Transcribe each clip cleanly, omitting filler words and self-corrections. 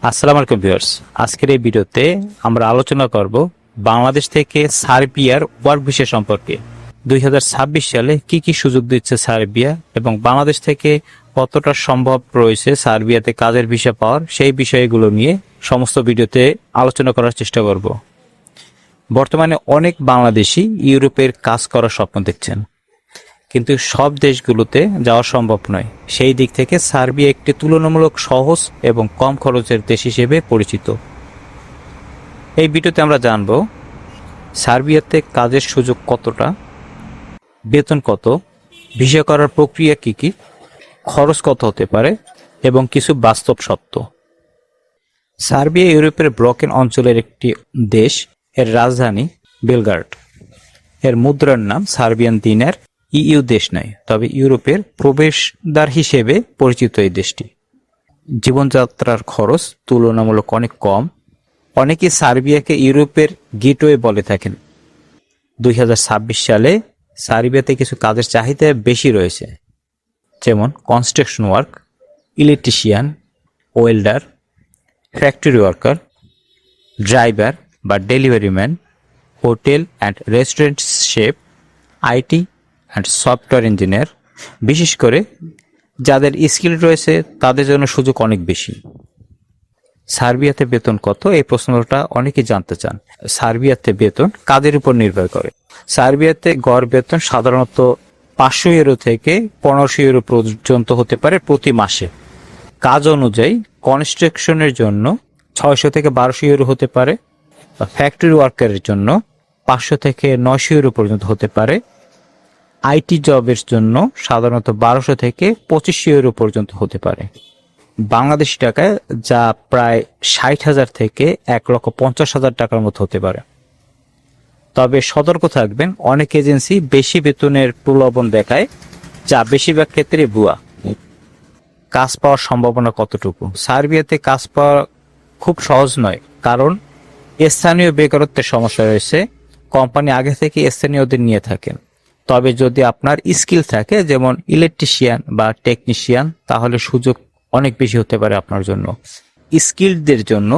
আসসালামু আলাইকুম ভিউয়ার্স, আজকের এই ভিডিওতে আমরা আলোচনা করব বাংলাদেশ থেকে সার্বিয়ার ওয়ার্ক ভিসা সম্পর্কে। 2026 সালে কি কি সুযোগ দিচ্ছে সার্বিয়া এবং বাংলাদেশ থেকে কতটা সম্ভব রয়েছে সার্বিয়াতে কাজের ভিসা পাওয়ার, সেই বিষয়গুলো নিয়ে সমস্ত ভিডিওতে আলোচনা করার চেষ্টা করব। বর্তমানে অনেক বাংলাদেশি ইউরোপের কাজ করার স্বপ্ন দেখছেন, কিন্তু সব দেশগুলোতে যাওয়া সম্ভব নয়। সেই দিক থেকে সার্বিয়া একটি তুলনামূলক সহজ এবং কম খরচের দেশ হিসেবে পরিচিত। এই ভিডিওতে আমরা জানব সার্বিয়াতে কাজের সুযোগ কতটা, বেতন কত, ভিসা করার প্রক্রিয়া কি কি, খরচ কত হতে পারে এবং কিছু বাস্তব সত্য। সার্বিয়া ইউরোপের ব্লকেন অঞ্চলের একটি দেশ। এর রাজধানী বেলগ্রাড। এর মুদ্রার নাম সার্বিয়ান দিনার। ইইউ দেশ নয়, তবে ইউরোপের প্রবেশদ্বার হিসেবে পরিচিত এই দেশটি। জীবনযাত্রার খরচ তুলনামূলক অনেক কম। অনেকে সার্বিয়াকে ইউরোপের গেটওয়ে বলে থাকেন। 2026 সালে সার্বিয়াতে কিছু কাজের চাহিদা বেশি রয়েছে, যেমন construction work, electrician, welder, factory worker, driver বা delivery man, hotel and restaurant chef, IT and software engineer. বিশেষ করে যাদের স্কিল রয়েছে তাদের জন্য সুযোগ অনেক বেশি। সার্বিয়াতে বেতন কত, এই প্রশ্নটা অনেকেই জানতে চান। সার্বিয়াতে বেতন কাজের উপর নির্ভর করে। সার্বিয়াতে গড় বেতন সাধারণত 500 ইউরো থেকে 1500 ইউরো পর্যন্ত হতে পারে প্রতি মাসে। কাজ অনুযায়ী কনস্ট্রাকশনের জন্য 600 থেকে 1200 ইউরো হতে পারে, বা ফ্যাক্টরি ওয়ার্কারের জন্য 500 থেকে 900 ইউরো পর্যন্ত হতে পারে। আইটি জবের জন্য সাধারণত 1200 থেকে 2500 ইউরো পর্যন্ত হতে পারে। বাংলাদেশি টাকায় যা প্রায় 60,000 থেকে 1,50,000 টাকার মতো হতে পারে। তবে সতর্ক থাকবেন, অনেক এজেন্সি বেশি বেতনের প্রলোভন দেখায়, যা বেশিরভাগ ক্ষেত্রে ভুয়া। কাজ পাওয়ার সম্ভাবনা কতটুকু? সার্বিয়াতে কাজ পাওয়া খুব সহজ নয়, কারণ স্থানীয় বেকারত্বের সমস্যা রয়েছে। কোম্পানি আগে থেকে স্থানীয়দের নিয়ে থাকেন। তবে যদি আপনার স্কিল থাকে, যেমন ইলেকট্রিশিয়ান বা টেকনিশিয়ান, তাহলে সুযোগ অনেক বেশি হতে পারে আপনার জন্য। স্কিলদের জন্য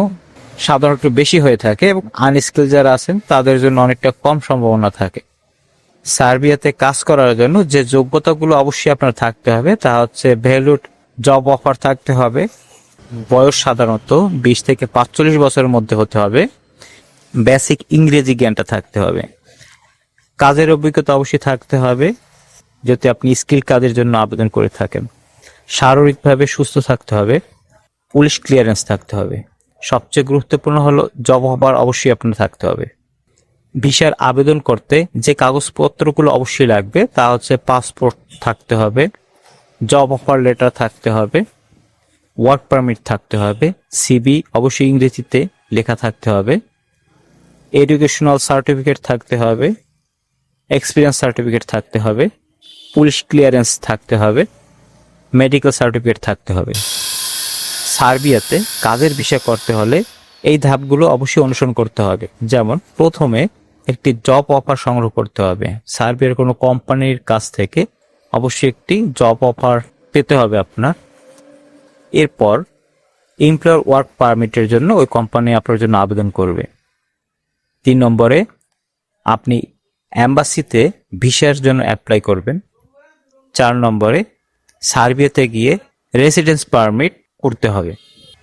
সাধারণত বেশি হয়ে থাকে এবং আনস্কিল যারা আছেন তাদের জন্য অনেকটা কম সম্ভাবনা থাকে। সার্বিয়াতে কাজ করার জন্য যে যোগ্যতাগুলো অবশ্যই আপনার থাকতে হবে তা হচ্ছে ভ্যালিড জব অফার থাকতে হবে। বয়স সাধারণত 20 থেকে 45 বছরের মধ্যে হতে হবে। বেসিক ইংরেজি জ্ঞানটা থাকতে হবে। কাজের অভিজ্ঞতা অবশ্যই থাকতে হবে যদি আপনি স্কিল কাজের জন্য আবেদন করে থাকেন। শারীরিকভাবে সুস্থ থাকতে হবে। পুলিশ ক্লিয়ারেন্স থাকতে হবে। সবচেয়ে গুরুত্বপূর্ণ হলো জব অফার অবশ্যই আপনার থাকতে হবে। ভিসার আবেদন করতে যে কাগজপত্রগুলো অবশ্যই লাগবে তা হচ্ছে পাসপোর্ট থাকতে হবে, জব অফার লেটার থাকতে হবে, ওয়ার্ক পারমিট থাকতে হবে, সিভি অবশ্যই ইংরেজিতে লেখা থাকতে হবে, এডুকেশনাল সার্টিফিকেট থাকতে হবে, এক্সপিরিয়েন্স সার্টিফিকেট থাকতে হবে, পুলিশ ক্লিয়ারেন্স থাকতে হবে, মেডিকেল সার্টিফিকেট থাকতে হবে। সার্বিয়াতে কাজের ভিসা করতে হলে এই ধাপগুলো অবশ্যই অনুসরণ করতে হবে। যেমন প্রথমে একটি জব অফার সংগ্রহ করতে হবে। সার্বিয়ার কোনো কোম্পানির কাছ থেকে অবশ্যই একটি জব অফার পেতে হবে আপনার। এরপর এমপ্লয়ার ওয়ার্ক পারমিটের জন্য ওই কোম্পানি আপনার জন্য আবেদন করবে। 3 নম্বরে আপনি অ্যাম্বাসিতে ভিসার জন্য অ্যাপ্লাই করবেন। 4 নম্বরে সার্বিয়াতে গিয়ে রেসিডেন্স পারমিট করতে হবে।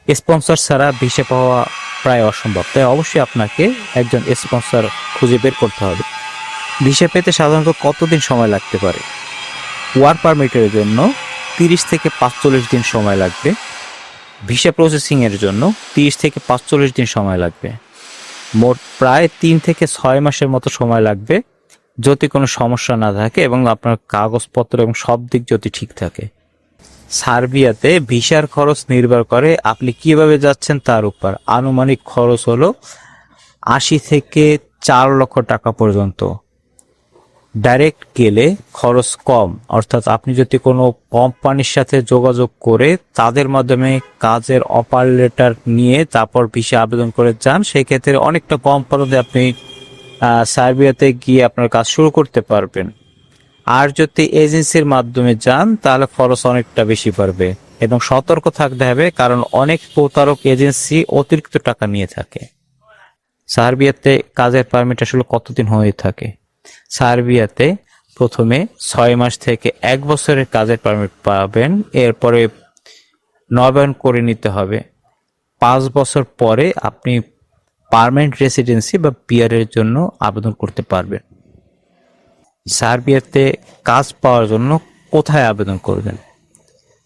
স্পন্সর ছাড়া ভিসা পাওয়া প্রায় অসম্ভব, তাই অবশ্যই আপনাকে একজন স্পন্সর খুঁজে বের করতে হবে। ভিসা পেতে সাধারণত কতদিন সময় লাগতে পারে? ওয়ার্ক পারমিটের জন্য 30 থেকে 45 দিন সময় লাগবে। ভিসা প্রসেসিংয়ের জন্য 30 থেকে 45 দিন সময় লাগবে। মোট প্রায় 3 থেকে 6 মাসের মতো সময় লাগবে যদি কোনো সমস্যা না থাকে এবং আপনার কাগজপত্র এবং সব দিক যদি ঠিক থাকে। সার্বিয়াতে ভিসার খরচ নির্ভর করে আপনি কিভাবে যাচ্ছেন তার উপর। আনুমানিক খরচ হলো 80 থেকে 4 লক্ষ টাকা পর্যন্ত। ডাইরেক্ট গেলে খরচ কম, অর্থাৎ আপনি যদি কোনো কোম্পানির সাথে যোগাযোগ করে তাদের মাধ্যমে কাজের অফার লেটার নিয়ে তারপর ভিসা আবেদন করে যান, সেক্ষেত্রে অনেকটা কম খরচে আপনি সার্বিয়াতে গিয়ে আপনার কাজ শুরু করতে পারবেন। আর যদি এজেন্সির মাধ্যমে যান তাহলে খরচ অনেকটা বেশি পড়বে। এবং সতর্ক থাকতে হবে, কারণ অনেক প্রতারক এজেন্সি অতিরিক্ত টাকা নিয়ে থাকে। সার্বিয়াতে কাজের পারমিট আসলে কতদিন হয়ে থাকে? সার্বিয়াতে প্রথমে 6 মাস থেকে 1 বছরের কাজের পারমিট পাবেন, এরপরে নবায়ন করে নিতে হবে। 5 বছর পরে আপনি পার্মানেন্ট রেসিডেন্সি বা পিআরের জন্য আবেদন করতে পারবেন। সার্বিয়াতে কাজ পাওয়ার জন্য কোথায় আবেদন করবেন?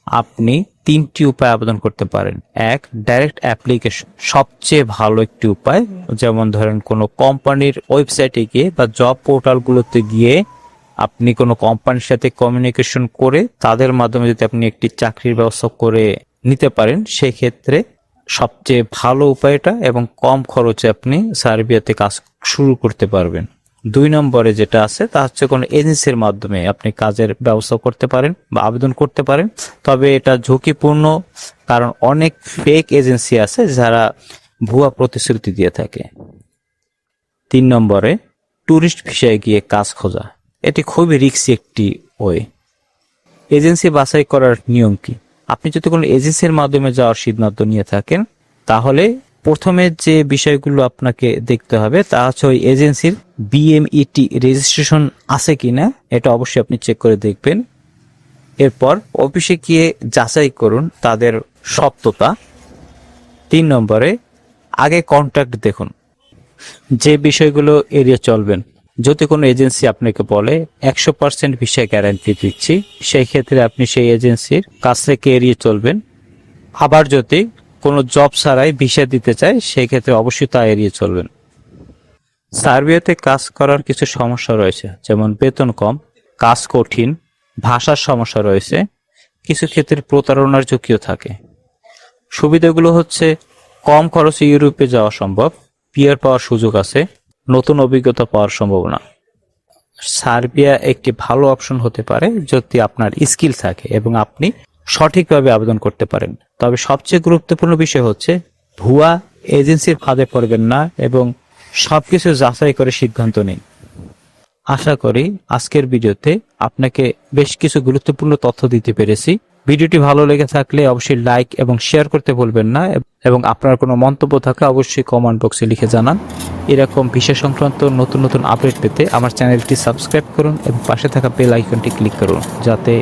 আপনি 3টি উপায় আবেদন করতে পারেন। 1, ডাইরেক্ট অ্যাপ্লিকেশন, সবচেয়ে ভালো একটি উপায়। যেমন ধরেন কোনো কোম্পানির ওয়েবসাইটে গিয়ে বা জব পোর্টালগুলোতে গিয়ে আপনি কোনো কোম্পানির সাথে কমিউনিকেশন করে তাদের মাধ্যমে যদি আপনি একটি চাকরির ব্যবস্থা করে নিতে পারেন, সেক্ষেত্রে সবচেয়ে ভালো উপায়টা এবং কম খরচে আপনি সার্বিয়াতে কাজ শুরু করতে পারবেন। 2 নম্বরে যেটা আছে তা হচ্ছে কোনো এজেন্সির মাধ্যমে আপনি কাজের ব্যবস্থা করতে পারেন বা আবেদন করতে পারেন, তবে এটা ঝুঁকিপূর্ণ, কারণ অনেক ফেক এজেন্সি আছে যারা ভুয়া প্রতিশ্রুতি দিয়ে থাকে। 3 নম্বরে ট্যুরিস্ট ভিসায় গিয়ে কাজ খোঁজা, এটি খুবই রিস্কি একটি ওয়ে। এজেন্সি বাছাই করার নিয়ম কি? আপনি যদি কোনো এজেন্সির মাধ্যমে যাওয়ার সিদ্ধান্ত নিয়ে থাকেন, তাহলে প্রথমে যে বিষয়গুলো আপনাকে দেখতে হবে তা হচ্ছে ওই এজেন্সির বিএমইটি রেজিস্ট্রেশন আছে কিনা, এটা অবশ্যই আপনি চেক করে দেখবেন। এরপর অফিসে গিয়ে যাচাই করুন তাদের সত্যতা। 3 নম্বরে আগে কন্ট্রাক্ট দেখুন, যে বিষয়গুলো এড়িয়ে চলবেন। যদি কোনো এজেন্সি আপনাকে বলে 100% ভিসা গ্যারান্টি দিচ্ছি, সেই ক্ষেত্রে আপনি সেই এজেন্সির কাছ থেকে এড়িয়ে চলবেন। আবার যদি কোনো জব ছাড়াই ভিসা দিতে চায়, সেই ক্ষেত্রে অবশ্যই তা এড়িয়ে চলবেন। সার্বিয়াতে কাজ করার কিছু সমস্যা রয়েছে, যেমন বেতন কম, কাজ কঠিন, ভাষার সমস্যা রয়েছে, কিছু ক্ষেত্রে প্রতারণার ঝুঁকিও থাকে। সুবিধাগুলো হচ্ছে কম খরচে ইউরোপে যাওয়া সম্ভব, পিআর পাওয়ার সুযোগ আছে, নতুন অভিজ্ঞতা পাওয়ার সম্ভাবনা। সার্বিয়া একটি ভালো অপশন হতে পারে যদি আপনার স্কিল থাকে এবং আপনি সঠিকভাবে আবেদন করতে পারেন। তবে সবচেয়ে গুরুত্বপূর্ণ বিষয় হচ্ছে ভুয়া এজেন্সির ফাঁদে পড়বেন না এবং সবকিছু যাচাই করে সিদ্ধান্ত নিন। আশা করি আজকের ভিডিওতে আপনাকে বেশ কিছু গুরুত্বপূর্ণ তথ্য দিতে পেরেছি। ভিডিওটি ভালো লেগে থাকলে অবশ্যই লাইক এবং শেয়ার করতে ভুলবেন না, এবং আপনার কোনো মন্তব্য থাকলে অবশ্যই কমেন্ট বক্সে লিখে জানান। এরকম ভিসা সংক্রান্ত নতুন নতুন আপডেট পেতে আমার চ্যানেলটি সাবস্ক্রাইব করুন এবং পাশে থাকা বেল আইকনটি ক্লিক করুন, যাতে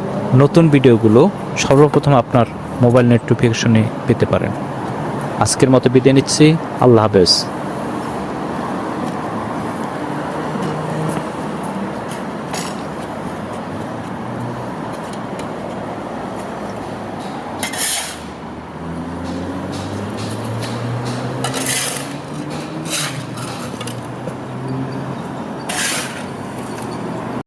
নতুন ভিডিওগুলো সর্বপ্রথম আপনার মোবাইল নোটিফিকেশনে পেতে পারেন। আজকের মতো বিদায় নিচ্ছি। আল্লাহ হাফেজ।